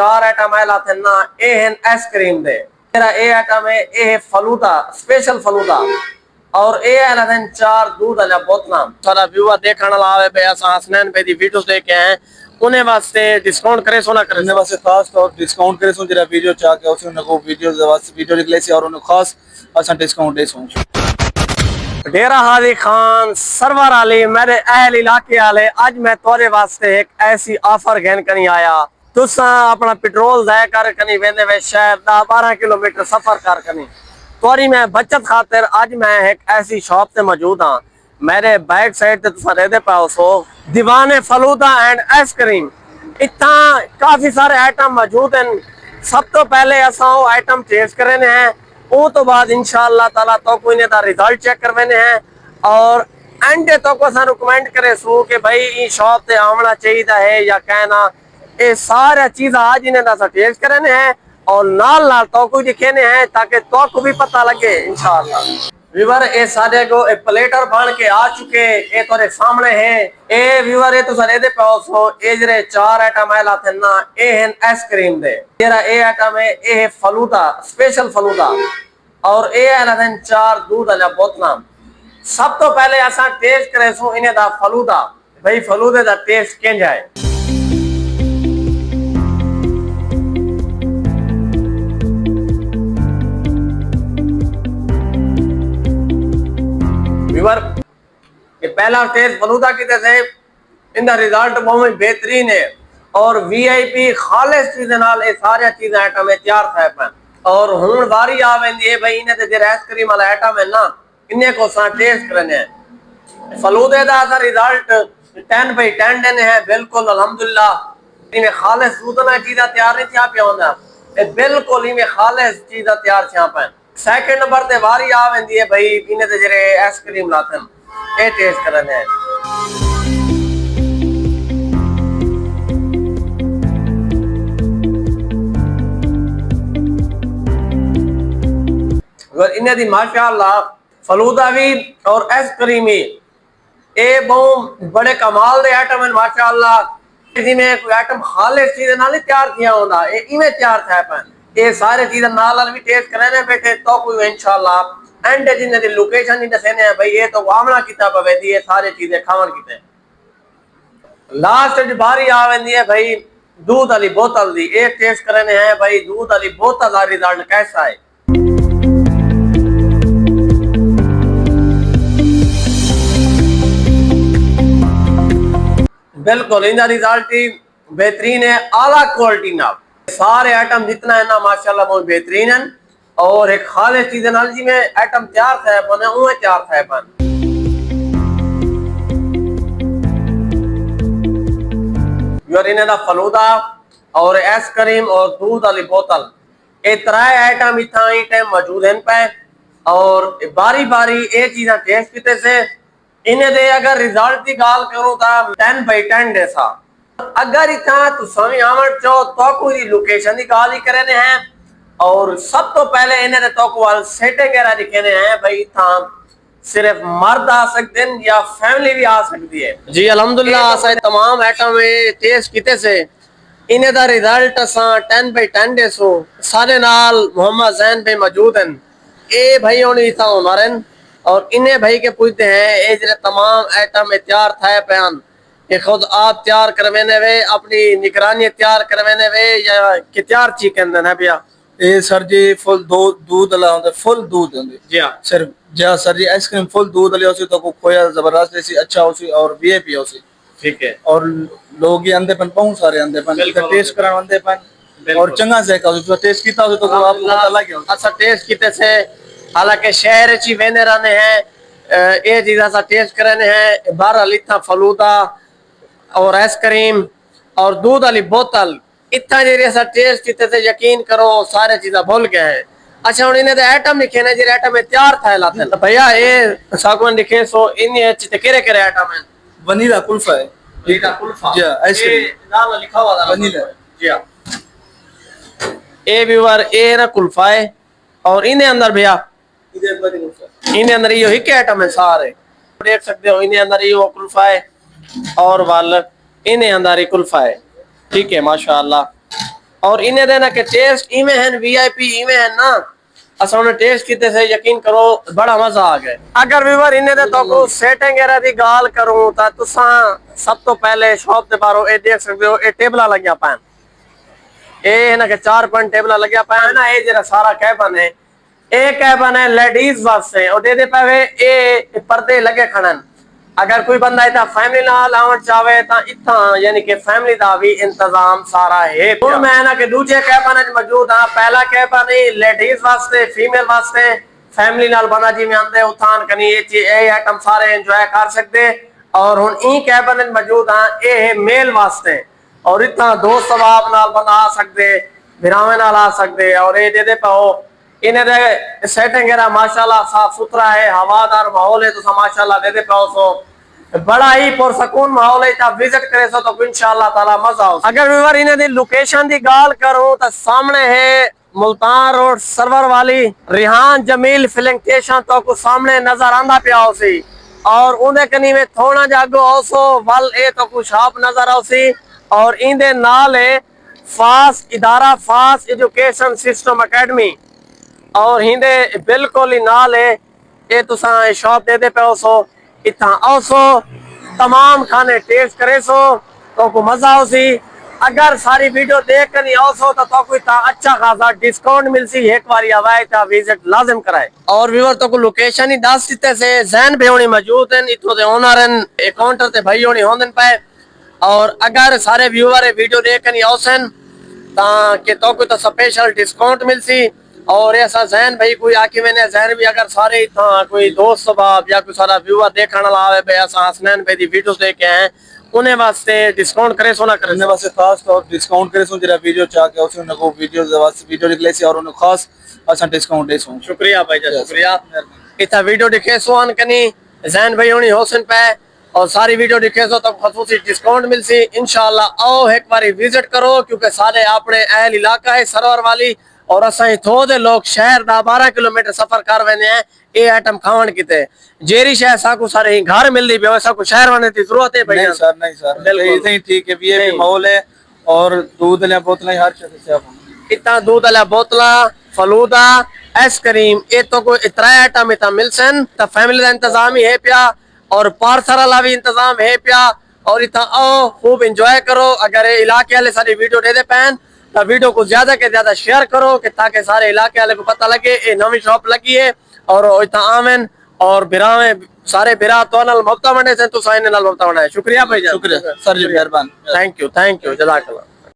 चार आइटम है लाते ना ए है आइसक्रीम दे मेरा ए आइटम है ए है फलूदा स्पेशल फलूदा और ए है लाते चार दूध वाला बोतलां सारा व्यूअर देखने लावे पे असा हसनैन पे दी वीडियो देखे हैं उन्हें वास्ते डिस्काउंट करे सो ना करे उन्हें वास्ते खास तौर डिस्काउंट करे सो जरा वीडियो चा के उसे उनको वीडियो निकले सी और उन्हें खास असा डिस्काउंट दे सो। डेरा हाजी खान सरवर अली मेरे अहल इलाके वाले आज मैं तोरे वास्ते एक ऐसी ऑफर घेन करी आया तुसा अपना पेट्रोल ज़ाया कर कनी वेंदे वे शहर 10-12 किलोमीटर सफर कर कनी तोरी मैं बचत खातिर आज मैं एक ऐसी शॉप से मौजूद हाँ मेरे बैक साइड ते तुसा रहदे पाओ सो दीवाने फलूदा एंड आइसक्रीम इतना काफी सारे आइटम मौजूद हैं। सब तो पहले असा वो आइटम टेस्ट करने हैं वो तो बाद इंशाअल्लाह ताला तो कोई ने दा रिजल्ट चेक करवाने हैं और एंड तो को सा रिकमेंड करे सो कि भाई ई शॉप ते आना चाहिए है या कहना ये सारा चीज आज इन्हें दा टेस्ट करने हैं और नाल नाल तो को दिखेने हैं ताकि तो को भी पता लगे इंशाअल्लाह। व्यूअर ए सारे को ए प्लेटर बन के आ चुके ए तोरे सामने है ए व्यूअर ए तो सारे दे पाओ सो ए जरे चार आइटम है लाते ना ए है आइसक्रीम दे तेरा ए आइटम है ए है फलूदा स्पेशल फलूदा और ए है लाते चार दूध वाला बोतलां सब तो पहले असा टेस्ट करे सो इन्हें दा फलूदा भाई फलूदे दा टेस्ट केंज है। ये पहला टेस्ट फलूदा की थे इनका रिजल्ट बहुत बेहतरीन है और वीआईपी खालिस चीज़ नाल ये सारी चीज़ आइटम है तैयार थे पे और हुन बारी आ वेंदी है भाई इन्हें ते जे आइसक्रीम वाला आइटम है ना इन्हें को सा टेस्ट करने है फलूदे दा सा रिजल्ट 10/10 देने है बिल्कुल अल्हम्दुलिल्लाह इनमें खालिस दूध ना चीज़ तैयार नहीं थिया पे होंदा ये बिल्कुल इनमें खालिस चीज़ तैयार थिया पे। सेकंड नंबर ते बारी आ वेंदी है भाई इन्हें ते जे आइसक्रीम लाते ए टेस्ट करने है। अगर इन्हें दी माशाअल्लाह फलूदा भी और आइसक्रीम ही ए बहुत बड़े कमाल दे आइटम है माशाअल्लाह किसी में कोई आइटम खालिस चीज नाल तैयार किया होंदा ए इवें तैयार था पे ये सारे चीज नाल भी टेस्ट करने बैठे तो कोई इंशाअल्लाह एंड जिन्हें दी लोकेशन ही दसने है भाई ये तो आमना किता पवे दी ये सारी चीजें खावन किते लास्ट बारी आ वेंदी है भाई दूध वाली बोतल दी एक टेस्ट करने है भाई दूध वाली बोतल का रिजल्ट कैसा है। बिल्कुल इनका रिजल्ट ही बेहतरीन है आला क्वालिटी ना सारे आइटम जितना है ना माशाल्लाह बहुत बेहतरीन है और एक खालिस चीज नाल जी में आइटम तैयार था बने उहे तैयार था बन यार इन्हें दा फलूदा और आइसक्रीम और दूध वाली बोतल ये त्राय आइटम इतना ही टाइम मौजूद हैं पे और बारी बारी ये चीज़ें टेस्ट किते से इन्हें दे अगर रिजल्ट की गाल करूं ता 10/10 जैसा अगर इतना तो स्वामी आमर चो तो कोई लोकेशन की गाल ही करने हैं और सब तो पहले इन्हें तो को सेटिंग वगैरह दिखने हैं भाई था सिर्फ मर्द आ सकते हैं या फैमिली भी आ सकती है जी अल्हम्दुलिल्लाह असा तमाम आइटम टेस्ट किते से इन्हें दा रिजल्ट असा 10/10 जैसो सारे नाल मोहम्मद जैन पे मौजूद हैं ए भाई होनी था हमारे और इन्हें भाई के पूछते हैं ये जरा तमाम आइटम तैयार था पहन ये खुद आप तैयार करवाने वे अपनी निगरानी तैयार करवाने वे या कि तैयार चीज कहते हैं भैया ये सर जी फुल दूध वाला होता फुल दूध होंगे जी हां सर जी सर जी आइसक्रीम फुल दूध वाली होसी तो को खोया जबरदस्त ऐसी अच्छा होसी और वीआईपी होसी ठीक है और लोग ये अंधेपन बहुत सारे अंधेपन टेस्ट कराने अंधेपन और चंगा से का जो टेस्ट किता हो तो आपको पता लग गया अच्छा टेस्ट किते से हालांकि शहर ची वेने रहने हैं ये चीज़ सा टेस्ट करने हैं बारह लिथा फलूदा और आइसक्रीम और दूध वाली बोतल इतना जे सा टेस्ट किते से यकीन करो सारे चीज़ें भूल गए हैं। अच्छा हुन इन्हें आइटम लिखे ने जे आइटम तैयार था लाते तो भैया ये सागवान लिखे सो इन च केरे केरे आइटम है वनीला कुल्फा है वनीला कुल्फा जी आइसक्रीम नाम लिखा हुआ था वनीला जी हां ए व्यूअर ए ना कुल्फा है और इन्हें अंदर भैया इन्हें अंदर यो ही आइटम है सारे देख सकते हो इन्हें अंदर ये कुल्फा है और वाल इन्हें अंदर ही कुल्फा है ठीक है माशाअल्लाह और इन्हें देना के टेस्ट इवें हैं वीआईपी इवें हैं ना असा उन्हें टेस्ट किते से यकीन करो बड़ा मजा आ गया। अगर व्यूअर इन्हें दे तो को सेटिंग वगैरह दी गाल करूं ता तुसा सब तो पहले शॉप ते बारो ए देख सकते हो ए टेबला लगिया पैन ए ना के 4 टेबला लगिया पैन ना ए जरा सारा कैबन है ए कैबन है लेडीज वास्ते और दे पावे ए पर्दे लगे खड़न अगर कोई बंदा इतना फैमिली नाल आवन चाहे ता इथा यानी कि फैमिली दा भी इंतजाम सारा है। हुण मैं ना के दूजे कैबन च मौजूद हां। पहला कैबन है लेडीज वास्ते फीमेल वास्ते फैमिली नाल बंदा जिवें आंदे उठान कनी ए आइटम सारे एंजॉय कर सकदे और हुण ई कैबन च मौजूद हां ए है मेल वास्ते और इतना दोस्त सवाब नाल बंदा आ सकदे भिरावे नाल आ सकदे और ए दे पाओ इन्हें दे सेटिंग वगैरह माशाल्लाह साफ सुथरा है हवादार माहौल है तो माशाल्लाह दे पाओ सो बड़ा ही पुरसकून माहौल है आप विजिट करे सो तो इंशाल्लाह ताला मजा आओ। अगर व्यूअर इन्हें दी लोकेशन दी गाल करूं तो सामने है मुल्तान रोड सरवर वाली रिहान जमील फिलिंग स्टेशन तो को सामने नजर आंदा पिया होसी और उन्हें कनी में थोड़ा जागो ओसो वल ए तो को शॉप नजर आओसी और इंदे नाल है फास्ट इदारा फास्ट एजुकेशन सिस्टम एकेडमी और हिंदे बिल्कुल ही नाल है ये तुसा शॉप दे पे सो इतना आओ तमाम खाने टेस्ट करे सो तो को मजा आओ सी। अगर सारी वीडियो देख कर नहीं आओ सो तो कोई अच्छा खासा डिस्काउंट मिल सी एक बार आवाए तो विजिट लाजिम कराए। और व्यूअर तो को लोकेशन ही दस दिते से जैन भाई होनी मौजूद हैं इतो दे ओनर हैं काउंटर ते भाई होनी होंदन पे और अगर सारे व्यूअर वीडियो देख कर नहीं आओ सन ताकि तो कोई तो स्पेशल डिस्काउंट मिल सी और ऐसा जैन भाई कोई आके मैंने जैन भी अगर सारे था कोई दोस्त सबाब या कोई सारा व्यूअर देखने आवे पे ऐसा हसनैन भाई दी वीडियो देखे हैं उन्हें वास्ते डिस्काउंट करे सो ना करे उन्हें वास्ते खास तौर डिस्काउंट करे सो जरा वीडियो चाह के उसे उनको वीडियो निकले सी और उन्हें खास अच्छा डिस्काउंट दे सो। शुक्रिया भाई जान शुक्रिया इतना वीडियो दिखे सो अन कनी जैन भाई होनी होसन पे और सारी वीडियो दिखे सो तो खसूसी डिस्काउंट मिल सी इंशाल्लाह आओ एक बार विजिट करो क्योंकि सारे अपने अहल इलाका है सरवर वाली और असाई थोड़े लोग शहर दा 12 किलोमीटर सफर कर वेंदे हैं ए आइटम खावन किते जेरी शहर साकू सारे घर मिलदी पे वैसा को शहर वाने की जरूरत है भाई नहीं सर बिल्कुल ही ठीक है ये भी माहौल है और दूध ले बोतलें हर चीज से आप इतना दूध वाला बोतला फलूदा आइसक्रीम ये तो कोई इतना आइटम इतना मिलसन तो फैमिली का इंतजाम ही है पिया और पार्सल वाला भी इंतजाम है पिया और इतना आओ खूब एंजॉय करो। अगर इलाके वाले सारी वीडियो दे पैन तो वीडियो को ज्यादा के ज्यादा शेयर करो कि ताकि सारे इलाके वाले को पता लगे ये नवी शॉप लगी है और इतना आमन और बिरावे सारे बिरा तो नल मफ्ता मंडे से तो साइन नल मफ्ता मंडे। शुक्रिया भाई शुक्रिया सर जी मेहरबान थैंक यू जज़ाकल्लाह।